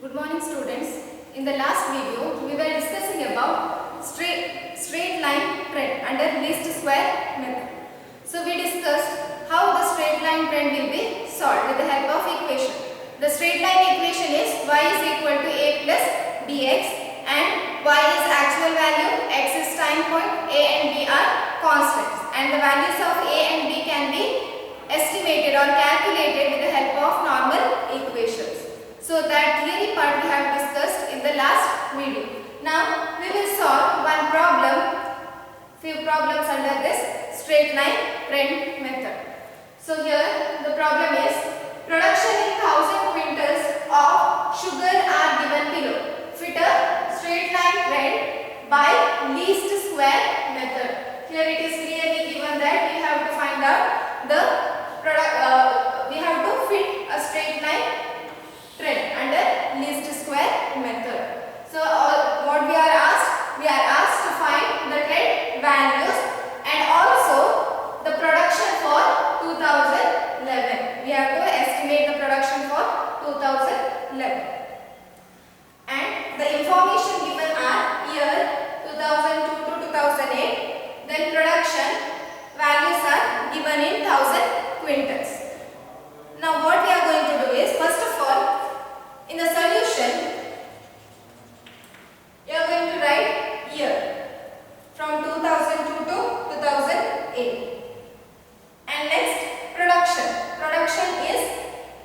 Good morning students. In the last video we were discussing about straight line trend under least square method. So we discussed how the straight line trend will be solved with the help of equation. The straight line equation is y is equal to a plus bx and y is actual value, x is time point, a and b are constants and the values of a and b can be estimated or calculated with the help of normal equations. So that theory part we have discussed in the last video. Now we will solve one problem, few problems under this straight line trend method. So here the problem is production in 1000 quintals of sugar are given below. Fit a straight line trend by least square method. Here it is clearly given that we have to find out the product. We have to fit a straight line trend under least square method. So what we are asked? We are asked to find the trend values and also the production for 2011. We have to estimate the production for 2011. And the information given are year 2002 to 2008. Then production values are given in 1000 quintals. Now what we are going to do is, first of all, in the solution, you are going to write year from 2002 to 2008. And next, production. Production is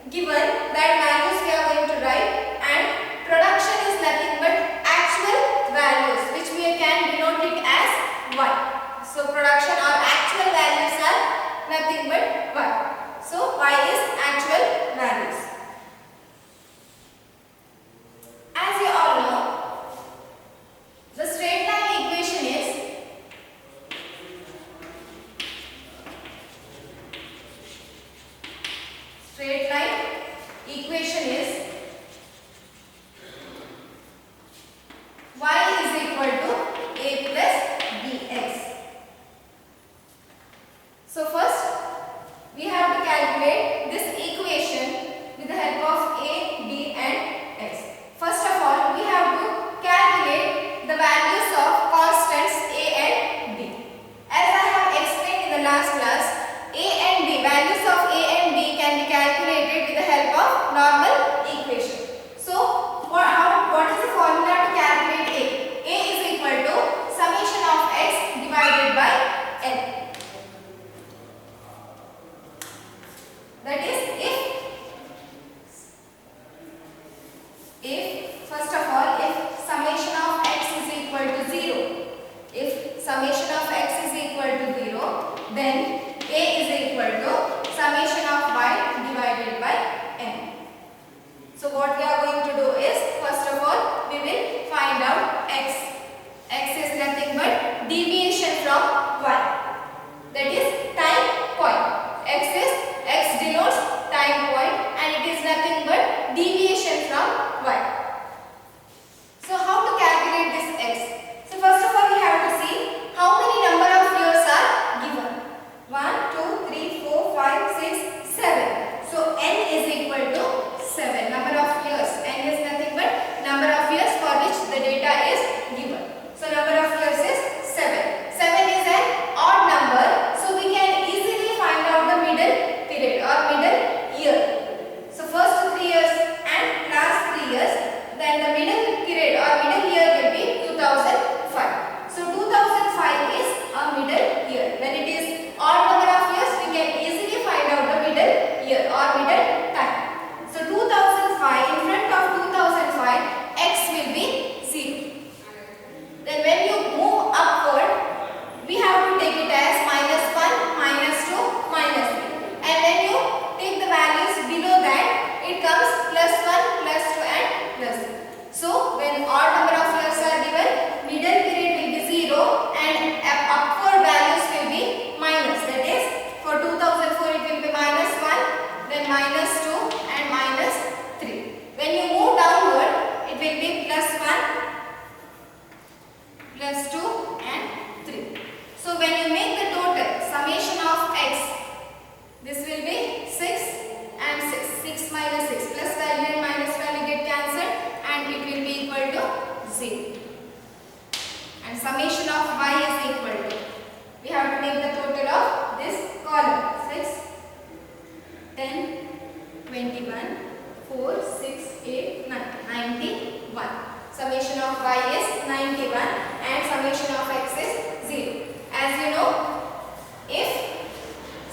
given, that values we are going to write, and production is nothing but actual values which we can denote it as y. So production or actual values are nothing but y. So y is actual values. As you all know, the straight line equation is y is equal to a plus bx. So first we have to calculate this equation with the help of a, b and x. First of all, we have to calculate the values of constants a and b. As I have explained in the last class, a and b, values of a and b can be calculated with the help of normal equation. So what is the formula to calculate a? A is equal to summation of x divided by n. That is, if first of all, if summation of x is equal to 0, if summation of x is equal to 0, then a is equal to summation of y divided by n. So what we are going to do is, first of all, we will find out x. X is nothing but deviation from y. That is time point. X denotes time point and it is nothing but deviation from y. So how to calculate this x? So first of all, we have to see how many number of years are given. 1, 2, 3, 4, 5, 6, 7. So n is equal to 7. Number of years. N is nothing but number of years for which the data is given. So number of years is 7. 7 is an odd number. So we can easily find out the middle period or middle year. So first 3 years and last 3 years. Then the middle period or middle year will be 2005. So 2005 is a middle year. When it is odd number of years, we can easily find out the middle year or middle time. So 2005, in front of 2005, x will be 0. Then when you move upward, we have to take it as -1, -2, -3. And when you take the values below that, it comes +1, +2 and +3. So when odd number of years are given, middle period will be 0 and upward values will be minus. That is, for 2004 it will be -1, then -2 and -3. When you move downward, it will be +1, +2 and 3. So when you make the total summation of x, this will be 6 and 6. 6 minus 6 plus value and minus value get cancelled. Summation of y is 91 and summation of x is 0. As you know, if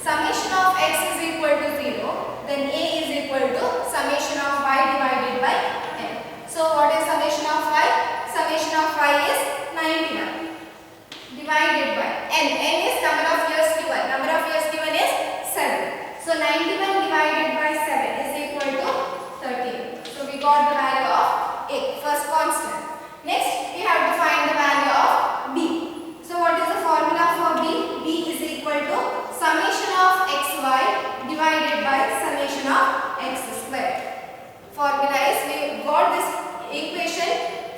summation of x is equal to 0, then a is equal to summation of y divided by n. So what is summation of y? Summation of y is 91 divided by n. N is number of years given. Number of years given is 7. So 91 divided by 7 is equal to 13. So we got the value of a, first constant. Next we have to find the value of b. So what is the formula for b? b is equal to summation of xy divided by summation of x square. Formula is, we got this equation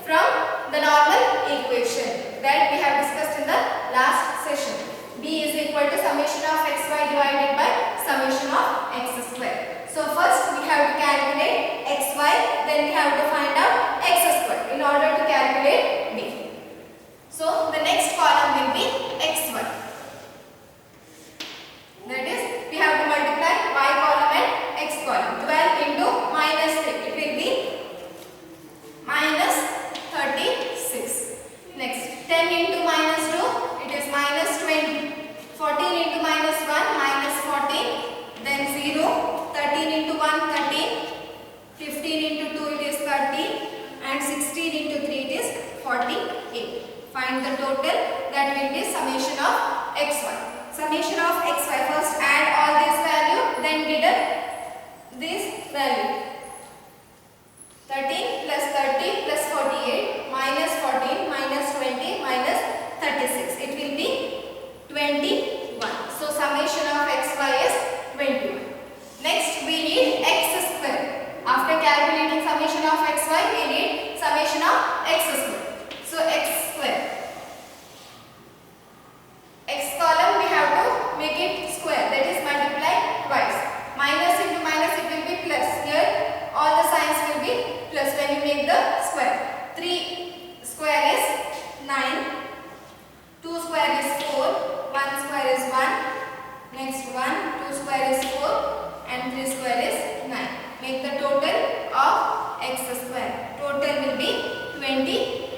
from the normal equation that we have discussed in the last session. b is equal to summation of xy divided by summation of x square. So first we have to calculate xy, then we have to find out x square in order to calculate b. So the next column will be xy. That is, we have to multiply y column and x column. 12 into minus 3, it will be minus 36. Next, 10 into minus 2, it is minus 20. 14 into minus 1, minus 14. Then 0. 13 into 1, 13. 15 into 2, it is 30. And 16 into 3, it is 48. Find the total, that will be summation of xy. Summation of xy, first add all this value, then deduct this value. 13 plus 30 plus 48 minus 14 minus 20 minus 36. It will be 21. So summation of xy is 21. Next we need x square. After calculating summation of xy, we need summation of x square. So x square. X column we have to make it square, that is multiply twice. Minus into minus, it will be plus. Here all the signs will be plus when you make the square. 3 square is 9, 2 square is 4, 1 square is 1, next 1, 2 square is 4 and 3 square is 9. Make the total of x square. Total will be 28.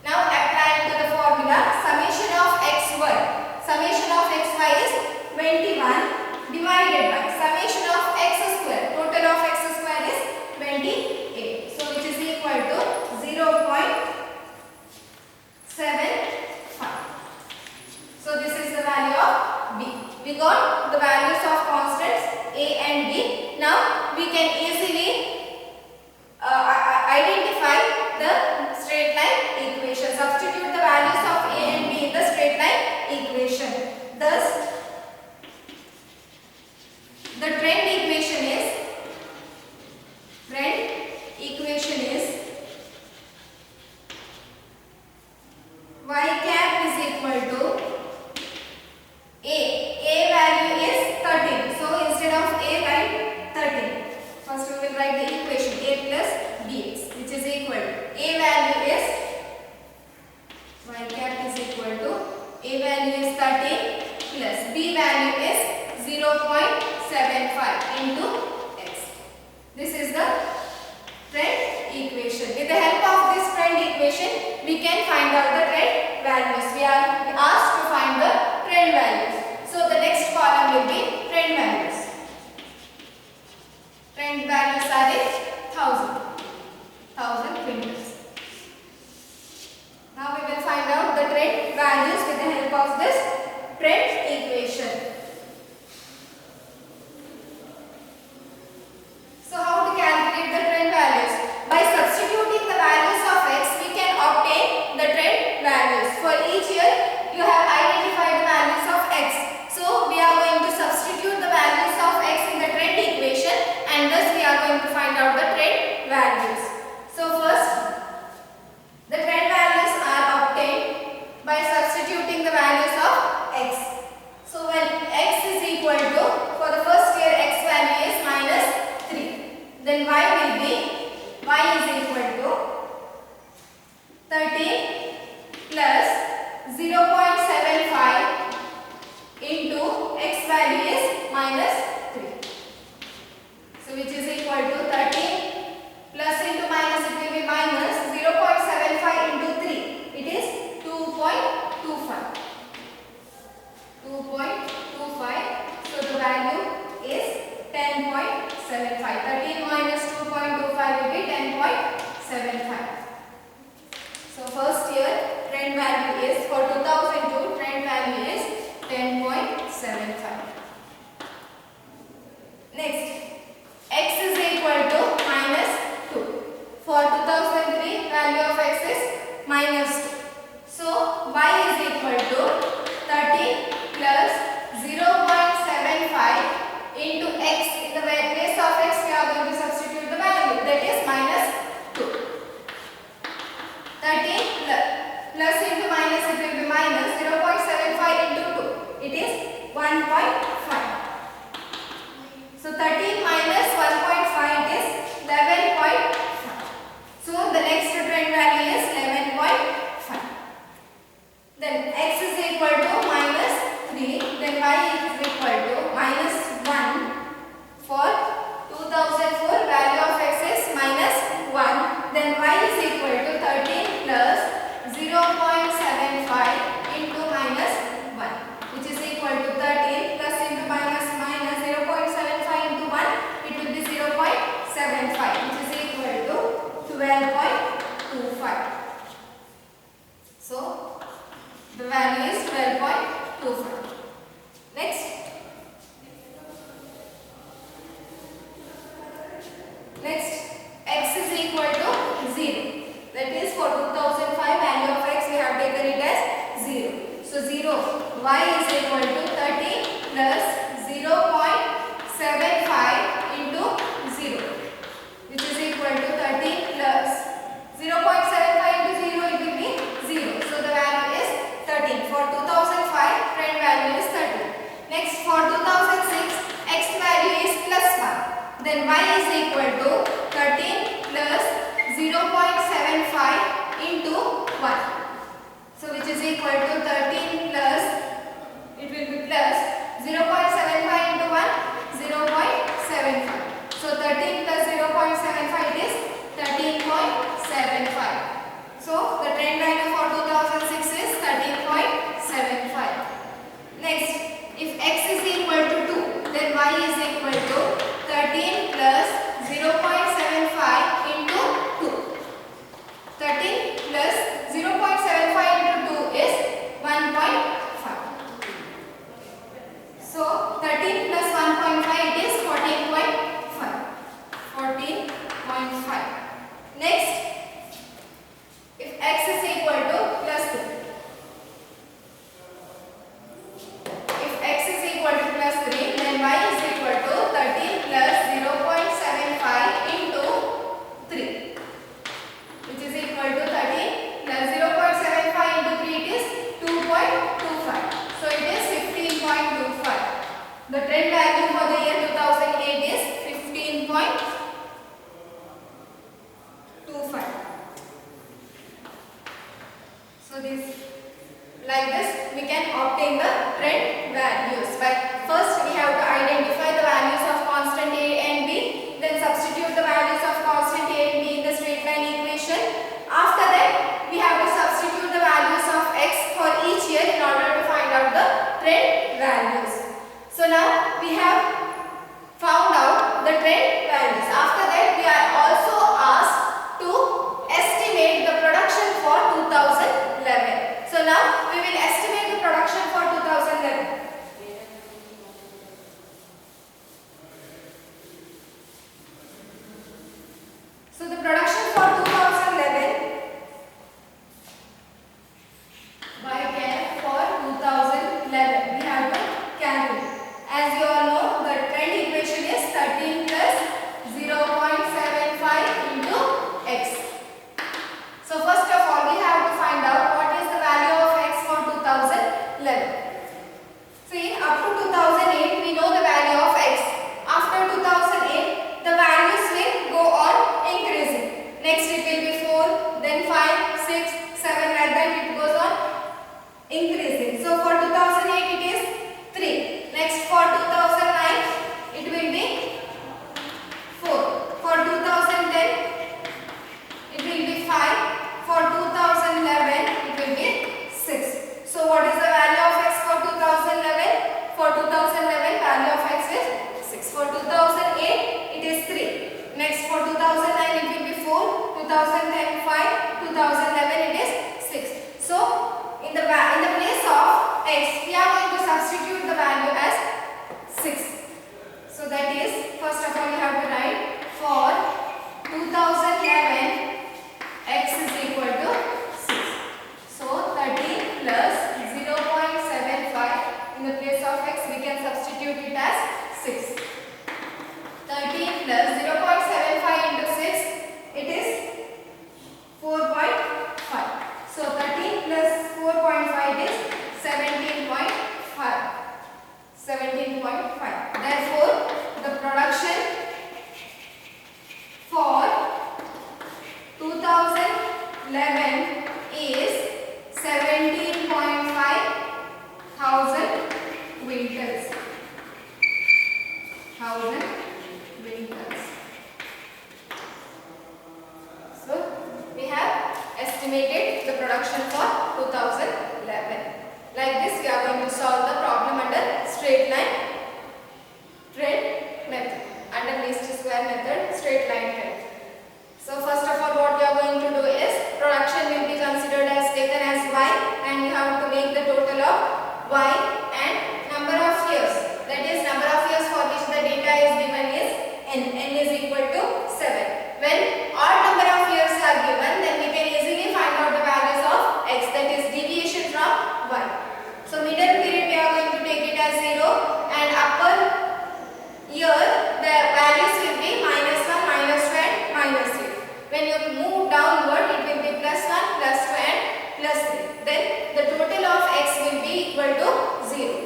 Now apply to the formula summation of xy. Summation of xy is 21 divided by summation of x square. Total of x square is 28. So which is equal to 0.75. So this is the value of b. We got the values of constants a and b. Now we can easily identify the straight line equation. Substitute the values of a and b in the straight line equation. Thus, the trend equation is y cap is equal to a. A value is 13. So instead of a, write 13. First we will write the equation a plus bx, which is equal to a value is y cap is equal to a value is 13 plus b value is 0.75 into x. This is the trend equation. With the help of this trend equation, we can find out the trend values. We are asked to find the trend values. So the next column will be trend values. Trend values are 1000 quintals. Now we will find out the trend values with the help of this trend equation. So how to calculate the trend values? By substituting the values of x, we can obtain the trend values. For each year, you have identified the values of x. So we are going to substitute the values of x in the trend equation, and thus we are going to find out the minus 2. So y is equal to 13 plus 0.75 into x. In the place of x we are going to substitute the value, that is minus 2. 13 plus into minus, it will be minus 0.75 into 2. It is 1.5. So 13 minus 1.5 is 11.5. So the next trend value is 11.5. Then x is equal to minus 3. Then y is equal to minus 1. For 2004 value of x is minus 1. Then y is equal to 13 plus 0.75 into minus 1, which is equal to 13 plus into minus minus 0.75 into 1, it will be 0.75, which is equal to 12.25. So the value is 12.25. Next x is equal to 0. That is for 2005 value of x we have taken it as 0. So 0, y is equal to 13 plus 0.75 into 0, which is equal to 13 plus 0.75 into 0, it will be 0. So the value is 13. For 2005 trend value is 13. Next for 2006 x value is plus 1. Then y is equal to 13 plus 0.75 into 1. So which is equal to 13 plus, it will be plus 0.75 into 1, 0.75. So 13 plus 0.75 is 13.75. So the trend value for 2006 is 13.75. Next, if x is equal to 2, then y is equal to 13 plus 0.75 into 2. 13 plus 0.75 into 2 is 1.5. So 13 plus 1.5 it is 14.5. 14.5. Next, if x is equal to plus 3. If x is equal to plus 3, then y is equal to 13 plus 0.75 into 3, which is equal to 13 plus 0.75 into 3, it is 2.25. So it is 15.25. The trend value for the year 2008 is 15.25. So this, like this we can obtain the trend values. But first we have to identify the values of constant a and b, then substitute the values of constant a and b in the straight line equation. After that we have to substitute the values of x for each year in order to find out the trend values. So now we have found out the trend values. After that we are also asked to estimate the production for 2011. So now we will estimate the production for 2011. So the production for 2011 by care for 2011 we have to calculate. As you all know, the trend equation is 13 plus 0.75 into x. So first of all we have to find out what is the value of x for 2011. See, up to 2008 we know the value of x. After 2008 the values will go on increasing. Next it will be 4, then 5, 6, 7, like that it goes on increasing. So for 2008 it is 3. Next for 2009 it will be 4. For 2010 it will be 5. For 2011 it will be 6. So what is the value of x for 2011? For 2011 value of x is 6. For 2008 it is 3. Next for 2009 it will be 4. 2010 5. 2011 it is 6. So in the place of x we are going to substitute the value as 6. So that is, first of all you have to write for 2011 x is equal to 6. 2011 is 17.5 thousand quintals. So we have estimated the production for 2011. Like this, we are going to solve the problem under straight line trend method, under least square method, straight line trend. So first of all, what we are going to do is production will be considered as taken as y, and you have to make the total of y and number of years. That is, number of years for which the data is given is n. N is equal to 7. When odd number of years are given, then we can easily find out the values of x, that is deviation from y. So middle period we are going to take it as 0, and upper year the values will be -1, -2 and -3. When you move downward, it will be +1, +2 and +3. Then the total of x will be equal to 0.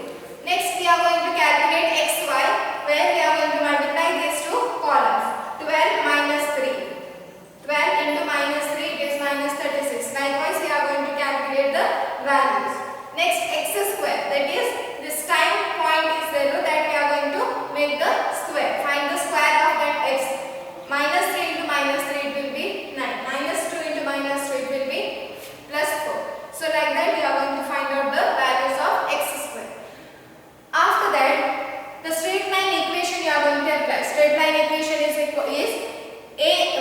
Next we are going to calculate xy, where we are going to multiply these two columns. 12 minus 3. 12 into -3, it is -36. Likewise, we are going to calculate the values. Next, x square, that is this time point is 0, that we are going to make the square. Find the square of that x. -3 into -3, it will be 9. -2 into -2, it will be +4. So like that, we are going to find out the values of x square. After that, the straight line equation you are going to apply. Straight line equation is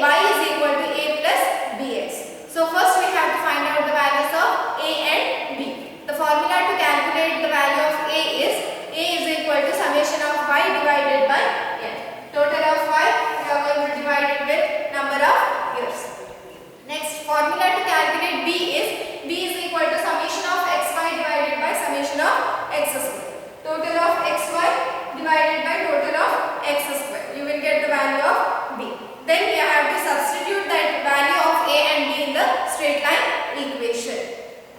y is equal to a plus bx. So first we have to find out the values of a and b. The formula to calculate the value of a is equal to summation of y divided by n. Total of y we are going to divide it with number of years. Next, formula to calculate b is equal to summation of xy divided by summation of x square. Total of xy divided by total of x square. You will get the value of b. Then we have to substitute that value of a and b in the straight line equation.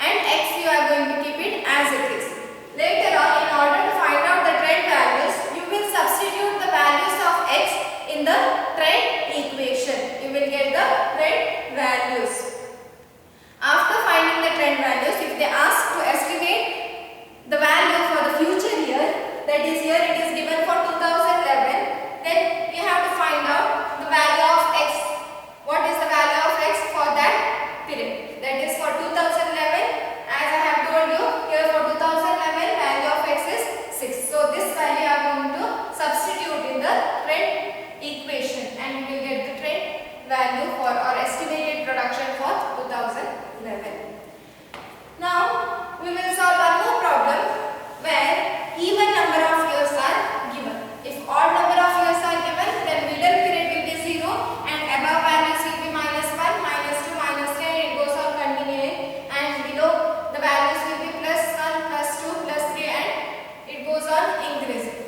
And x you are going to keep it as it is. Later on, in order to find out the trend values, you will substitute the values of x in the trend equation. You will get the trend values. After finding the trend values, if they ask to estimate the value for the future year, that is here it is given for 2011, then you have to find out the value of x. What is the value of x for that period? That is for 2011, as I have told you, here for 2011 value of x is 6. So this value I am going to substitute in the trend equation, and you will get the trend value for our estimated production for 2011. Now we will solve one more problem where even number of years are given. If odd number of years are given, then middle period will be 0 and above values will be -1, -2, -3, and it goes on continuing, and below the values will be +1, +2, +3, and it goes on increasing.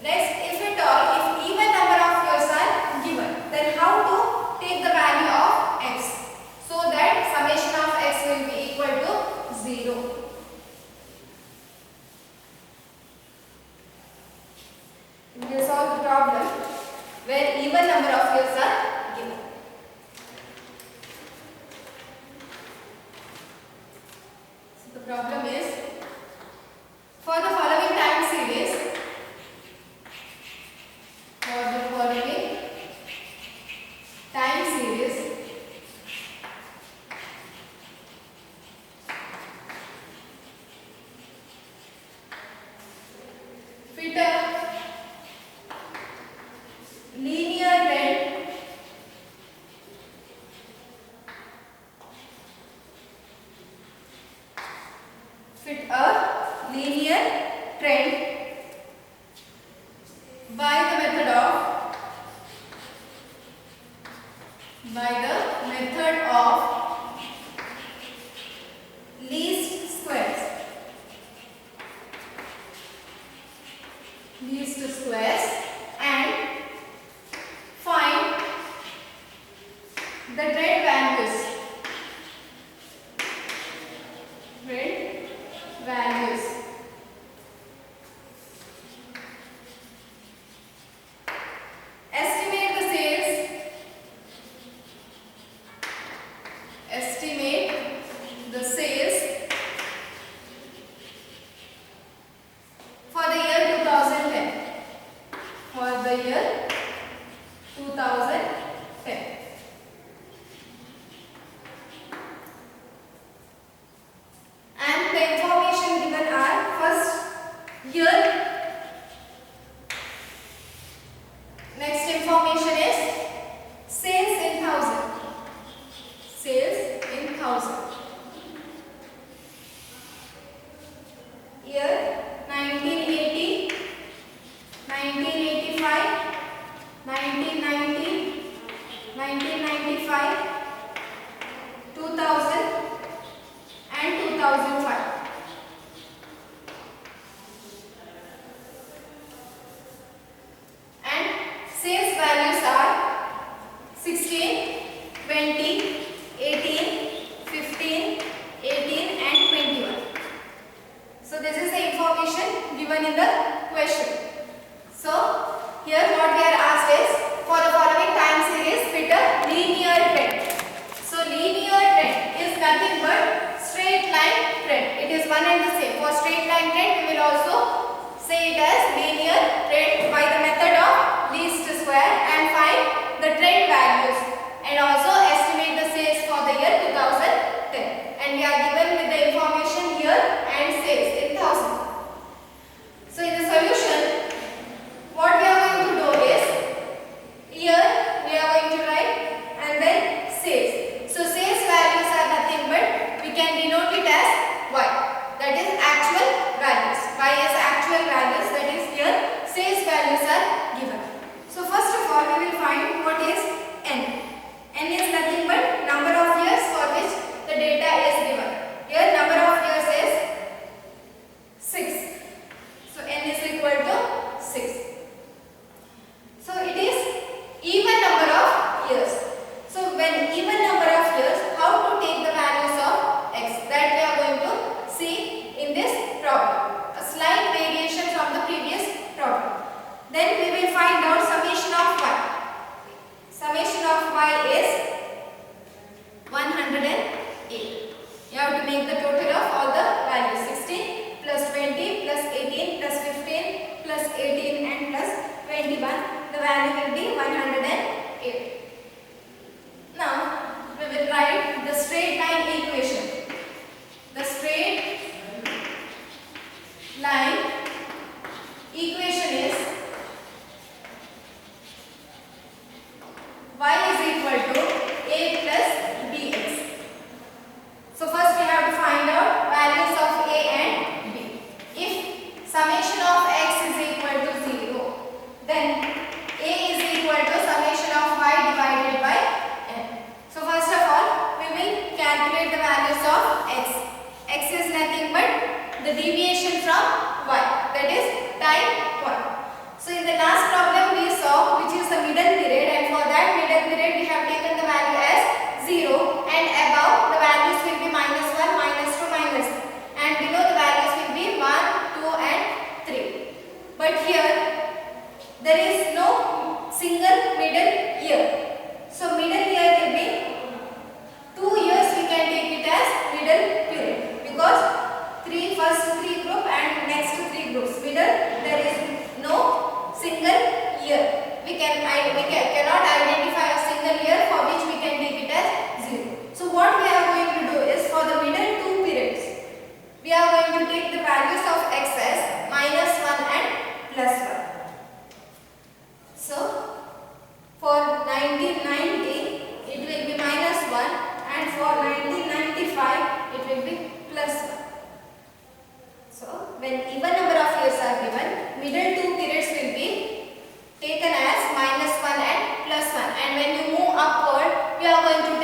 Next, if at all, if even number of years are given, then how to take the value of x so that summation of x will be equal to 0. We will solve the problem where even number of years are given. So the problem is, for the following time series, fit a linear trend by the method of least squares. And find the trend values. Estimate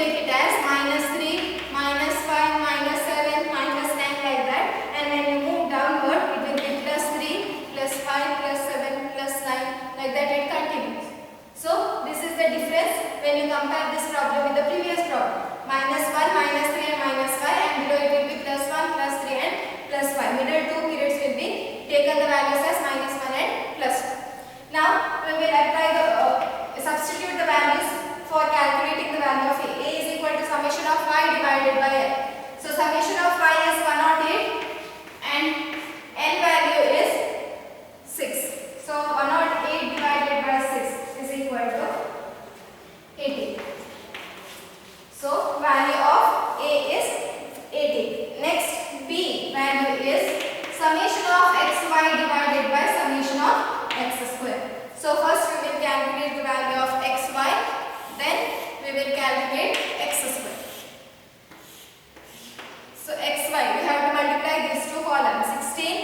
take it as -3, -5, -7, -10 like that, and when you move downward it will be +3, +5, +7, +9 like that it continues. So this is the difference when you compare this problem with the previous problem. -1, -3 and -5, and below it will be +1, +3 and +5. Middle two periods will be taken the values as -1 and +2. Now we will apply the substitute the values for calculating the value of a. A is equal to summation of y divided by l. So summation of y is 108 and n value is 6. So 108 divided by 6 is equal to 80. So value of a is 80. Next b value is summation of xy divided by summation of x square. So first we will calculate the value of xy, then we will calculate x square. So xy, we have to multiply these two columns. 16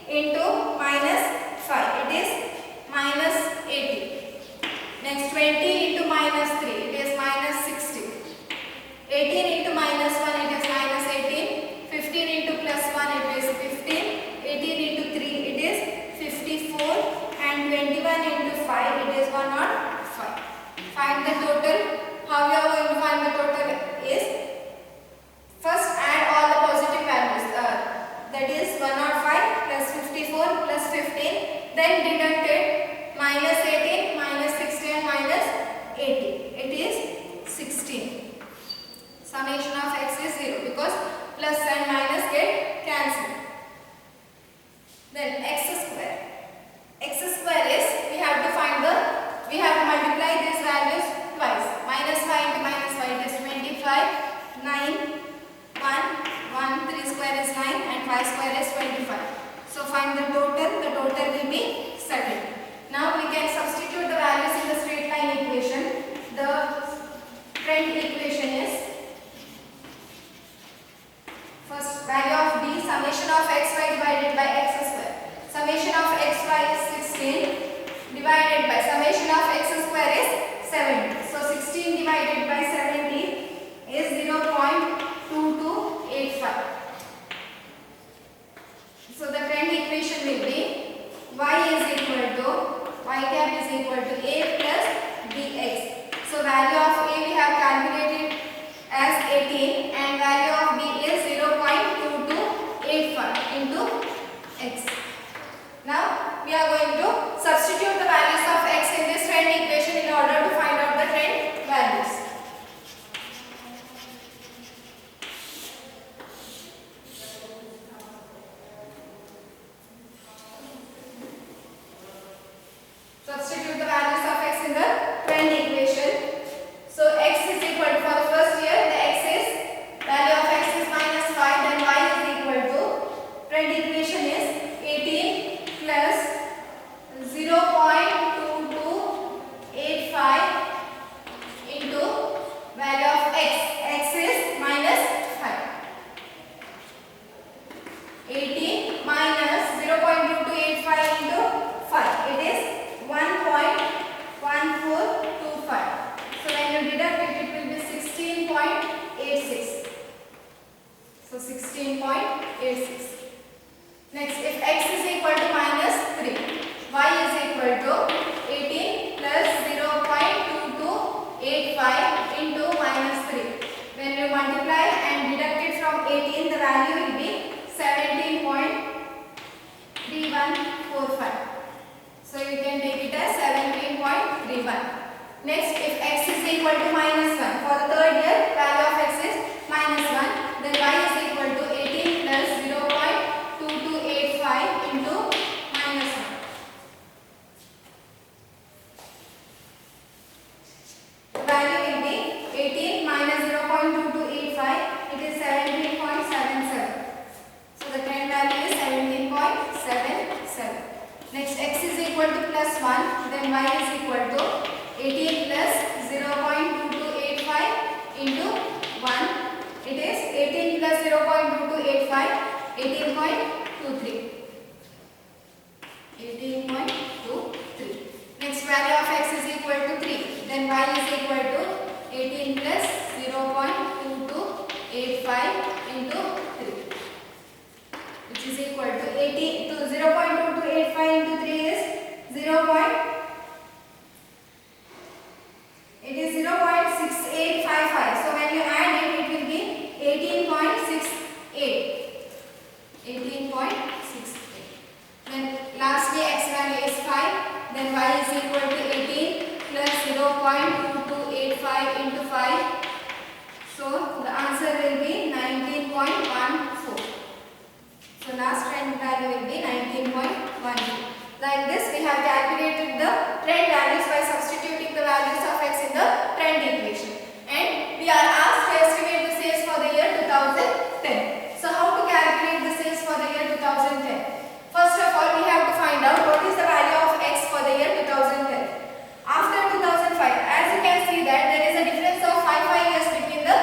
into -5, it is -80. Next 20 into -3, it is -60. 18 into -1, it is -18. 15 into +1, it is 15. 18 into 3, it is 54. And 21 into 5, it is 105. Find the total. How we are going to find the total is, first add all the positive values. That is 105 plus 54 plus 15. Then deduct it, -18, -60 and -80. It is 16. Summation of x is 0 because plus and minus get cancelled. Then x square. X square is, we have to multiply these values twice. -5 into -5 is 25, 9, 1, 1, 3 square is 9 and 5 square is 25. So find the total will be 7. Now we can substitute the values in the straight line equation. The front equation is, first value of b, summation of xy divided by x square. Summation of xy is 16 divided by summation of x square is 70. So 16 divided by 70 is 0.2285. So the current equation will be y is equal to, y cap is equal to a plus bx. So value of a we have calculated as 18 and value of b is 0.2285 into x. Now we are going to substitute the values of x in this trend equation in order to find out the trend values. Substitute the values of x in the trend equation. So x is equal to, for the first year, the x is, value of x is -5, then y is equal to, trend equation is 18 plus 0.2285 into value of x. X is -5. 18 minus 0.2285 into 5. It is 1.1425. So when you deduct it, it will be 16.86. So 16.86. Next, if x is equal to -3, y is equal to 18 plus 0.2285 into -3. When you multiply and deduct it from 18, the value will be 17.3145. So you can take it as 17.31. Next, if x is equal to -1, for the third year, value of x is -1, then y is equal to 18 plus 0.2285 into -1. The value will be 18 minus 0.2285, it is 17.77. So the trend value is 17.77. Next, x is equal to +1, then y is equal to 18 plus 0.2285 into 1. It is 18 plus 0.2285, 18.23. 18.23. Next, value of x is equal to 3. Then y is equal to 18 plus 0.2285 0.2285 into 3, which is equal to 80 to 0.2285 into 3 is 0.6855. So when you add it, it will be 18.68. 18.68. Then lastly x value is 5. Then y is equal to 18 plus 0.2285 into 5. So the answer will be 19.14. So last trend value will be 19.14. Like this we have calculated the trend values by substituting the values of x in the trend equation. And we are asked to estimate the sales for the year 2010. So how to calculate the sales for the year 2010? First of all, we have to find out what is the value of x for the year 2010. After 2005, as you can see that there is a difference of 5 years between the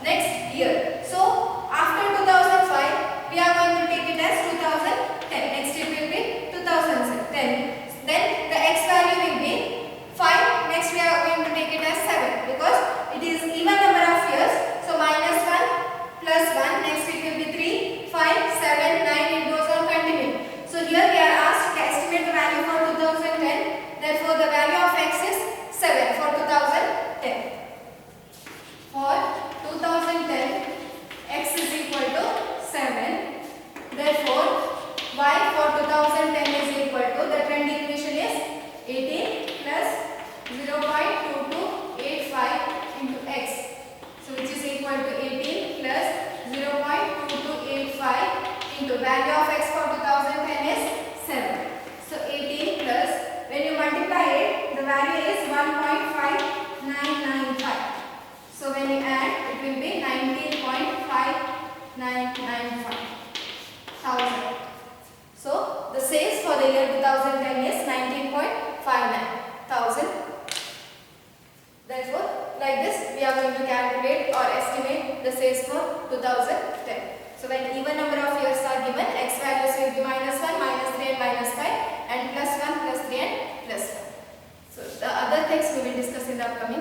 next year. So after 2005, we are going to take it as 2010. Next it will be 2010. Then the x value will be 5. Next we are going to take it as 7 because it is even number of years. So minus 1 plus 1. Next it will be 3, 5, 7, 9. It goes on continuing. So here we are asked to estimate the value for 2010. Therefore the value of x is 7 for 2010. For 2010, x is equal to 7. Therefore y for 2010 is equal to, the trend equation is 18 plus 0.2285 into x. So which is equal to 18 plus 0.2285 into value of x for 2010 is 7. So 18 plus, when you multiply it, the value is 1.5995. So when you add, it will be 19.5995 thousand. So the sales for the year 2010 is 19.59 thousand. Therefore, like this we are going to calculate or estimate the sales for 2010. So when even number of years are given, x values will be minus 1, minus 3 and minus 5, and plus 1, plus 3 and plus 1. So the other things we will discuss in the upcoming